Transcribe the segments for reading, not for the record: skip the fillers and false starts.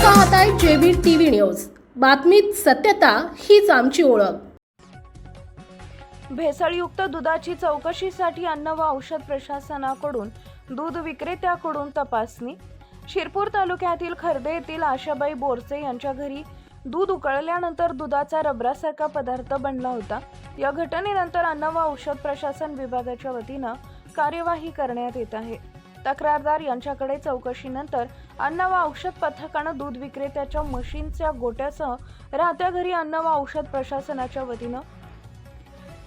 पाहताय JB TV news. बातमीत सत्यता हीच आमची ओळख। भेसळयुक्त दुधाची चौकशीसाठी अन्न व औषध प्रशासनाकडून दूध विक्रेत्याकडून तपासणी। शिरपूर तालुक्यातील खर्दे येथील आशाबाई बोरसे यांच्या घरी दूध उकळल्यानंतर दुधाचा रबरासारखा पदार्थ बनला होता। या घटनेनंतर अन्न व औषध प्रशासन विभागाच्या वतीने कार्यवाही करण्यात येत आहे। तक्रारदार यांच्याकडे चौकशीनंतर अन्न व औषध पथकानं दूध विक्रेत्याच्या मशीनच्या गोट्यासह राहत्या घरी अन्न व औषध प्रशासनाच्या वतीने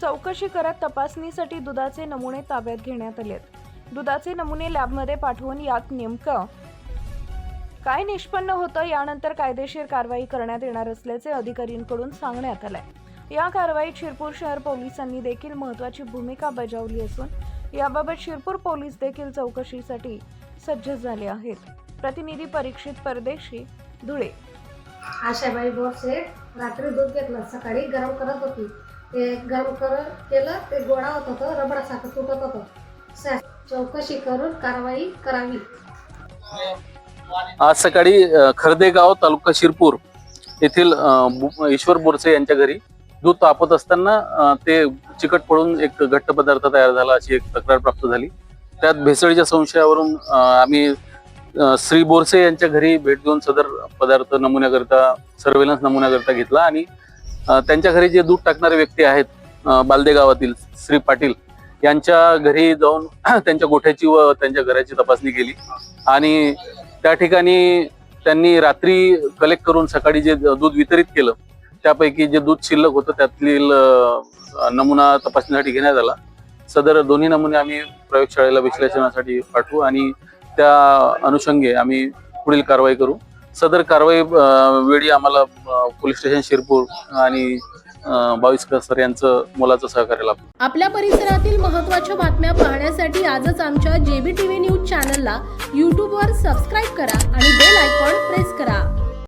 चौकशी करत तपासणीसाठी दुधाचे नमुने ताब्यात घेण्यात आले। दुधाचे नमुने लॅबमध्ये पाठवून यात नेमकं काय निष्पन्न होतं यानंतर कायदेशीर कारवाई करण्यात येणार असल्याचे अधिकाऱ्यांकडून सांगण्यात आले। या कारवाईत शिरपूर शहर पोलिसांनी देखील महत्त्वाची भूमिका बजावली असून याबाबत शिरपूर पोलीस देखील चौकशीसाठी सज्ज झाले आहेत। प्रतिनिधी परीक्षित परदेशी, धुळे। आशाबाई बोरसे रात्री दूध घेतलं, सकाळी गरम करत होती। ते गरम केलं, ते गोळा होत होतं, रबरासारखं तुटत होतं। चौकशी करून कारवाई करावी। आज सकाळी खर्देगाव तालुका शिरपूर येथील ईश्वर बोरसे यांच्या घरी दूध तापत असताना ते चिकट पडून एक घट्ट पदार्थ तयार झाला अशी एक तक्रार प्राप्त झाली। त्यात भेसळीच्या संशयावरून आम्ही श्री बोरसे यांच्या घरी भेट देऊन सदर पदार्थ नमुन्याकरता सर्वेलन्स नमुन्याकरता घेतला आणि त्यांच्या घरी जे दूध टाकणारे व्यक्ती आहेत बालदे गावातील श्री पाटील यांच्या घरी जाऊन त्यांच्या गोठ्याची व त्यांच्या घराची तपासणी केली आणि त्या ठिकाणी त्यांनी रात्री कलेक्ट करून सकाळी जे दूध वितरित केलं त्यापैकी जे दूध शिल्लक होतं त्यातील नमुना तपासणीसाठी घेण्यात आला। सदर दोन्ही नमुने आम्ही प्रयोगशाळेला विश्लेषणासाठी पाठवू आणि त्या अनुषंगे आम्ही पुढील कारवाई करू। सदर कारवाई वेळी आम्हाला पोलीस स्टेशन शिरपूर आणि 22 सर यांचं मोलाचं सहकार्य लाभलं। आपल्या परिसरातील महत्त्वाच्या बातम्या पाहण्यासाठी आजच आमच्या जेबी टीव्ही न्यूज चॅनलला YouTube वर सबस्क्राईब करा आणि बेल आयकॉन प्रेस करा।